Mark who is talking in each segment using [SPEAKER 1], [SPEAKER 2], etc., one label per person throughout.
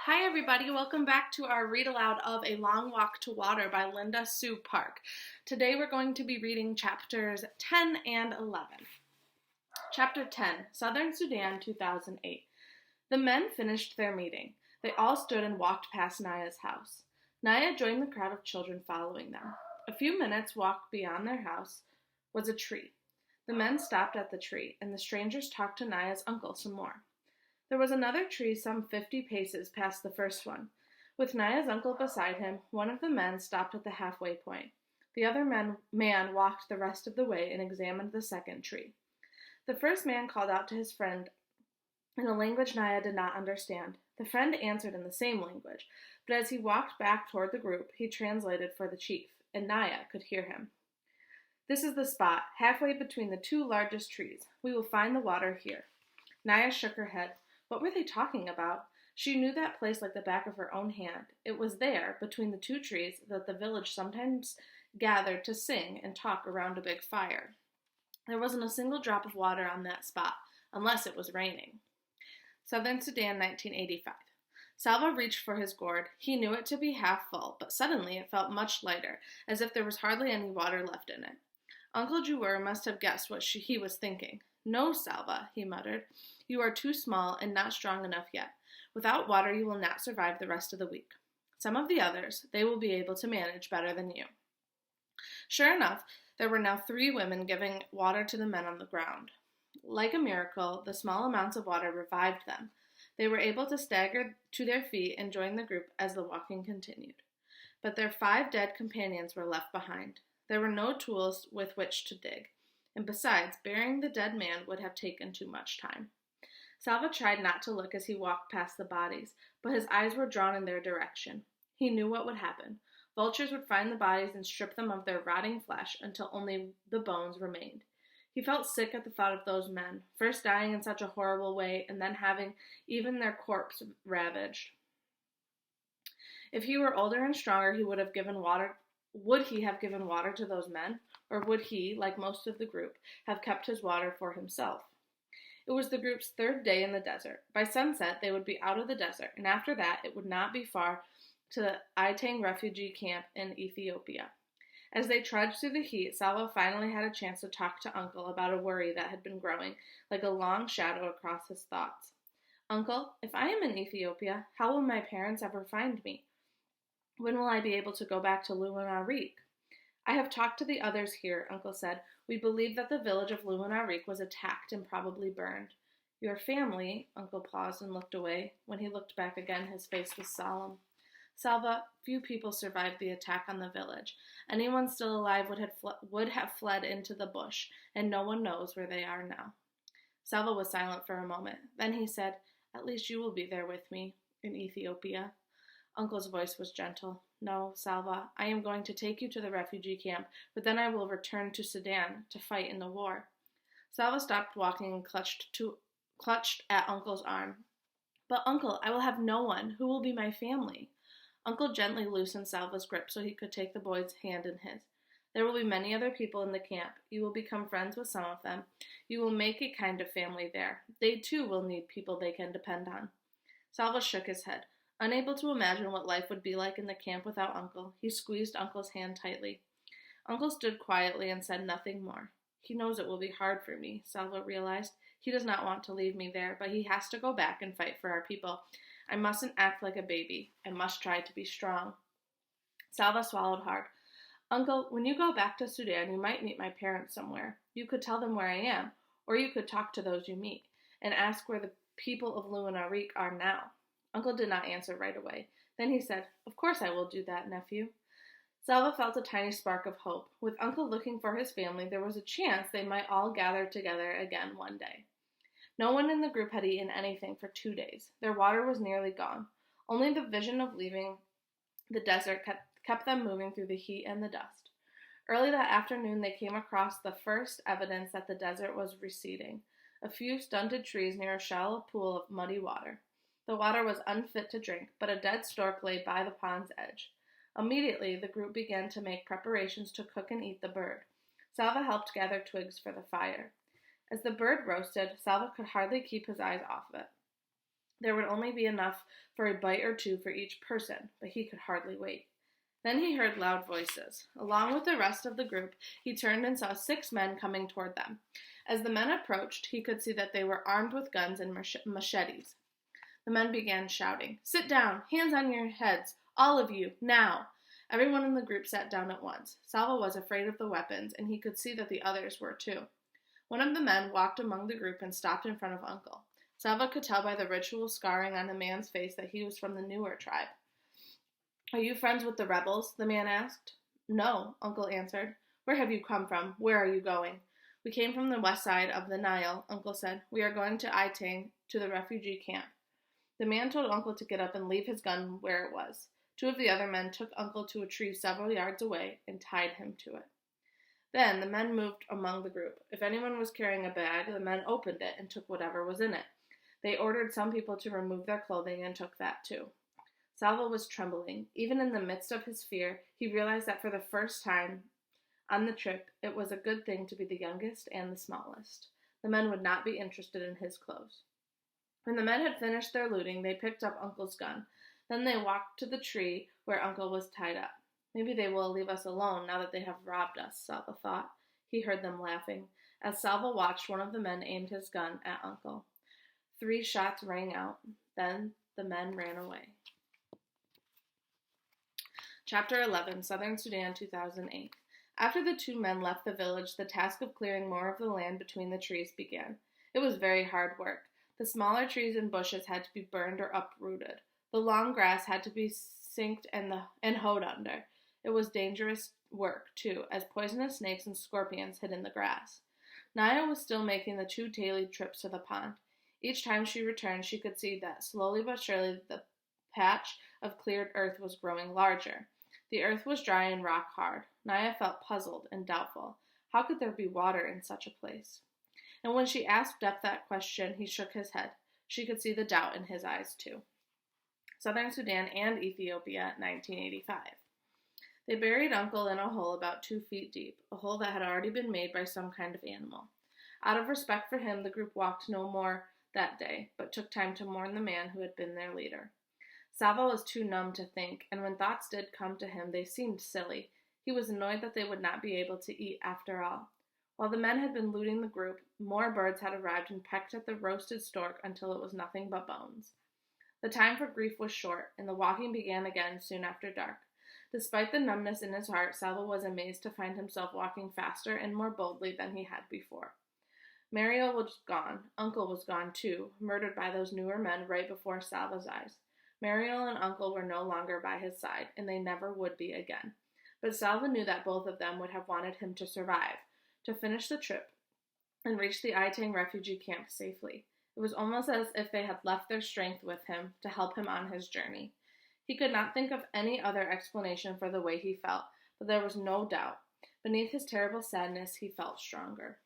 [SPEAKER 1] Hi, everybody. Welcome back to our read aloud of A Long Walk to Water by Linda Sue Park. Today we're going to be reading chapters 10 and 11. Chapter 10, Southern Sudan, 2008. The men finished their meeting. They all stood and walked past Naya's house. Naya joined the crowd of children following them. A few minutes' walk beyond their house was a tree. The men stopped at the tree, and the strangers talked to Naya's uncle some more. There was another tree some 50 paces past the first one. With Naya's uncle beside him, one of the men stopped at the halfway point. The other man walked the rest of the way and examined the second tree. The first man called out to his friend in a language Naya did not understand. The friend answered in the same language, but as he walked back toward the group, he translated for the chief, and Naya could hear him. "This is the spot, halfway between the two largest trees. We will find the water here." Naya shook her head. What were they talking about? She knew that place like the back of her own hand. It was there, between the two trees, that the village sometimes gathered to sing and talk around a big fire. There wasn't a single drop of water on that spot, unless it was raining. Southern Sudan, 1985. Salva reached for his gourd. He knew it to be half full, but suddenly it felt much lighter, as if there was hardly any water left in it. Uncle Juwer must have guessed what he was thinking. "No, Salva," he muttered. "You are too small and not strong enough yet. Without water you will not survive the rest of the week. Some of the others, they will be able to manage better than you." Sure enough, there were now 3 women giving water to the men on the ground. Like a miracle, the small amounts of water revived them. They were able to stagger to their feet and join the group as the walking continued. But their 5 dead companions were left behind. There were no tools with which to dig, and besides, burying the dead man would have taken too much time. Salva tried not to look as he walked past the bodies, but his eyes were drawn in their direction. He knew what would happen. Vultures would find the bodies and strip them of their rotting flesh until only the bones remained. He felt sick at the thought of those men, first dying in such a horrible way and then having even their corpse ravaged. If he were older and stronger, he would have given water. Would he have given water to those men, or would he, like most of the group, have kept his water for himself? It was the group's 3rd day in the desert. By sunset, they would be out of the desert, and after that, it would not be far to the Itang refugee camp in Ethiopia. As they trudged through the heat, Salva finally had a chance to talk to Uncle about a worry that had been growing like a long shadow across his thoughts. "Uncle, if I am in Ethiopia, how will my parents ever find me? When will I be able to go back to Luwanarik?" "I have talked to the others here," Uncle said. "We believe that the village of Luwanarik was attacked and probably burned." "Your family," Uncle paused and looked away. When he looked back again, his face was solemn. "Salva, few people survived the attack on the village. Anyone still alive would have fled into the bush, and no one knows where they are now." Salva was silent for a moment. Then he said, "At least you will be there with me, in Ethiopia." Uncle's voice was gentle. "No, Salva, I am going to take you to the refugee camp, but then I will return to Sudan to fight in the war." Salva stopped walking and clutched at Uncle's arm. "But Uncle, I will have no one. Who will be my family?" Uncle gently loosened Salva's grip so he could take the boy's hand in his. "There will be many other people in the camp. You will become friends with some of them. You will make a kind of family there. They too will need people they can depend on." Salva shook his head. Unable to imagine what life would be like in the camp without Uncle, he squeezed Uncle's hand tightly. Uncle stood quietly and said nothing more. "He knows it will be hard for me," Salva realized. "He does not want to leave me there, but he has to go back and fight for our people. I mustn't act like a baby. I must try to be strong." Salva swallowed hard. "Uncle, when you go back to Sudan, you might meet my parents somewhere. You could tell them where I am, or you could talk to those you meet, and ask where the people of Luwanarik are now." Uncle did not answer right away. Then he said, "Of course I will do that, nephew." Salva felt a tiny spark of hope. With Uncle looking for his family, there was a chance they might all gather together again one day. No one in the group had eaten anything for 2 days. Their water was nearly gone. Only the vision of leaving the desert kept them moving through the heat and the dust. Early that afternoon, they came across the first evidence that the desert was receding. A few stunted trees near a shallow pool of muddy water. The water was unfit to drink, but a dead stork lay by the pond's edge. Immediately, the group began to make preparations to cook and eat the bird. Salva helped gather twigs for the fire. As the bird roasted, Salva could hardly keep his eyes off it. There would only be enough for a bite or two for each person, but he could hardly wait. Then he heard loud voices. Along with the rest of the group, he turned and saw 6 men coming toward them. As the men approached, he could see that they were armed with guns and machetes. The men began shouting, "Sit down! Hands on your heads! All of you! Now!" Everyone in the group sat down at once. Salva was afraid of the weapons, and he could see that the others were too. One of the men walked among the group and stopped in front of Uncle. Salva could tell by the ritual scarring on the man's face that he was from the newer tribe. "Are you friends with the rebels?" the man asked. "No," Uncle answered. "Where have you come from? Where are you going?" "We came from the west side of the Nile," Uncle said. "We are going to Itang, to the refugee camp." The man told Uncle to get up and leave his gun where it was. 2 of the other men took Uncle to a tree several yards away and tied him to it. Then the men moved among the group. If anyone was carrying a bag, the men opened it and took whatever was in it. They ordered some people to remove their clothing and took that too. Salva was trembling. Even in the midst of his fear, he realized that for the first time on the trip, it was a good thing to be the youngest and the smallest. The men would not be interested in his clothes. When the men had finished their looting, they picked up Uncle's gun. Then they walked to the tree where Uncle was tied up. "Maybe they will leave us alone now that they have robbed us," Salva thought. He heard them laughing. As Salva watched, one of the men aimed his gun at Uncle. 3 shots rang out. Then the men ran away. Chapter 11, Southern Sudan, 2008. After the 2 men left the village, the task of clearing more of the land between the trees began. It was very hard work. The smaller trees and bushes had to be burned or uprooted. The long grass had to be sinked and hoed under. It was dangerous work, too, as poisonous snakes and scorpions hid in the grass. Naya was still making the 2 daily trips to the pond. Each time she returned, she could see that slowly but surely the patch of cleared earth was growing larger. The earth was dry and rock hard. Naya felt puzzled and doubtful. How could there be water in such a place? And when she asked Depp that question, he shook his head. She could see the doubt in his eyes, too. Southern Sudan and Ethiopia, 1985. They buried Uncle in a hole about 2 feet deep, a hole that had already been made by some kind of animal. Out of respect for him, the group walked no more that day, but took time to mourn the man who had been their leader. Salva was too numb to think, and when thoughts did come to him, they seemed silly. He was annoyed that they would not be able to eat after all. While the men had been looting the group, more birds had arrived and pecked at the roasted stork until it was nothing but bones. The time for grief was short, and the walking began again soon after dark. Despite the numbness in his heart, Salva was amazed to find himself walking faster and more boldly than he had before. Mariel was gone. Uncle was gone, too, murdered by those newer men right before Salva's eyes. Mariel and Uncle were no longer by his side, and they never would be again. But Salva knew that both of them would have wanted him to survive, to finish the trip, and reach the Itang refugee camp safely. It was almost as if they had left their strength with him to help him on his journey. He could not think of any other explanation for the way he felt, but there was no doubt. Beneath his terrible sadness, he felt stronger.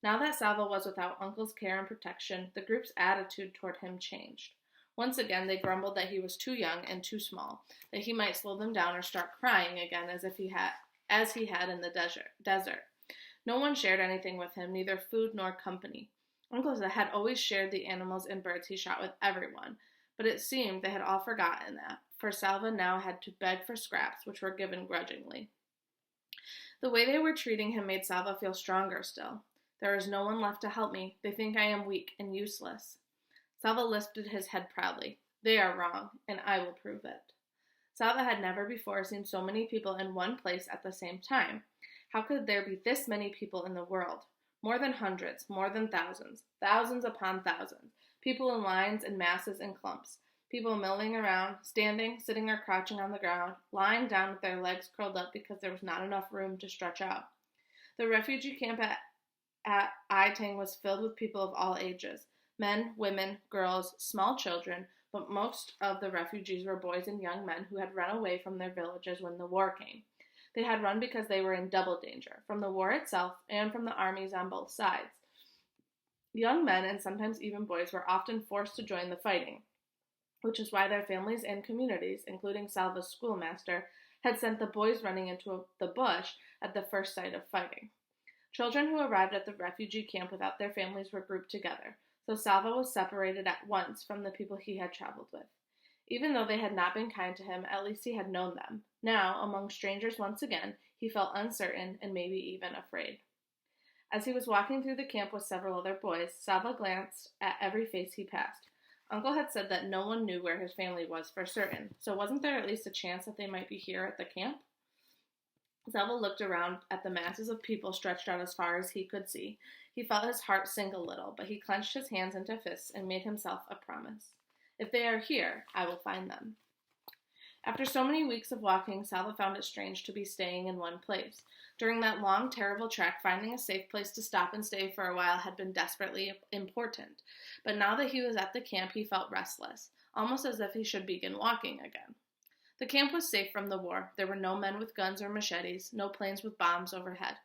[SPEAKER 1] Now that Salva was without Uncle's care and protection, the group's attitude toward him changed. Once again, they grumbled that he was too young and too small, that he might slow them down or start crying again as he had in the desert. No one shared anything with him, neither food nor company. Uncle had always shared the animals and birds he shot with everyone, but it seemed they had all forgotten that, for Salva now had to beg for scraps, which were given grudgingly. The way they were treating him made Salva feel stronger still. "There is no one left to help me. They think I am weak and useless." Salva lifted his head proudly. "They are wrong, and I will prove it." Salva had never before seen so many people in one place at the same time. How could there be this many people in the world? More than hundreds, more than thousands, thousands upon thousands, people in lines and masses and clumps, people milling around, standing, sitting, or crouching on the ground, lying down with their legs curled up because there was not enough room to stretch out. The refugee camp at Itang was filled with people of all ages, men, women, girls, small children, but most of the refugees were boys and young men who had run away from their villages when the war came. They had run because they were in double danger, from the war itself and from the armies on both sides. Young men, and sometimes even boys, were often forced to join the fighting, which is why their families and communities, including Salva's schoolmaster, had sent the boys running into the bush at the first sight of fighting. Children who arrived at the refugee camp without their families were grouped together. So Salva was separated at once from the people he had traveled with. Even though they had not been kind to him, at least he had known them. Now, among strangers once again, he felt uncertain and maybe even afraid. As he was walking through the camp with several other boys, Salva glanced at every face he passed. Uncle had said that no one knew where his family was for certain, so wasn't there at least a chance that they might be here at the camp? Salva looked around at the masses of people stretched out as far as he could see. He felt his heart sink a little, but he clenched his hands into fists and made himself a promise. If they are here, I will find them. After so many weeks of walking, Salva found it strange to be staying in one place. During that long, terrible trek, finding a safe place to stop and stay for a while had been desperately important. But now that he was at the camp, he felt restless, almost as if he should begin walking again. The camp was safe from the war. There were no men with guns or machetes, no planes with bombs overhead.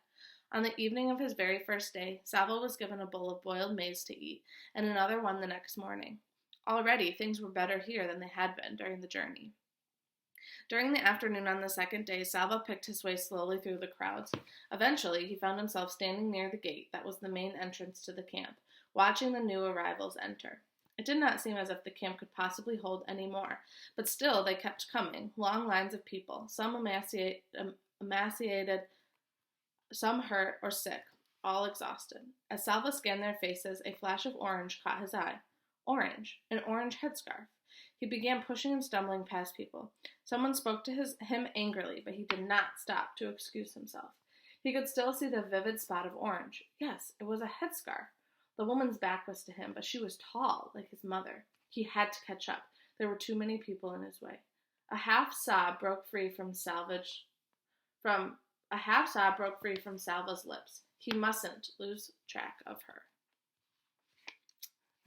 [SPEAKER 1] On the evening of his very first day, Salva was given a bowl of boiled maize to eat, and another one the next morning. Already, things were better here than they had been during the journey. During the afternoon on the second day, Salva picked his way slowly through the crowds. Eventually, he found himself standing near the gate that was the main entrance to the camp, watching the new arrivals enter. It did not seem as if the camp could possibly hold any more, but still they kept coming, long lines of people, some emaciated, some hurt or sick, all exhausted. As Salva scanned their faces, a flash of orange caught his eye. Orange, an orange headscarf. He began pushing and stumbling past people. Someone spoke to him angrily, but he did not stop to excuse himself. He could still see the vivid spot of orange. Yes, it was a headscarf. The woman's back was to him, but she was tall, like his mother. He had to catch up. There were too many people in his way. A half sob broke free from Salva's lips. He mustn't lose track of her.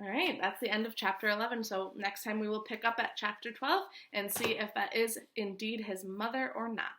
[SPEAKER 1] All right, that's the end of chapter 11. So next time we will pick up at chapter 12 and see if that is indeed his mother or not.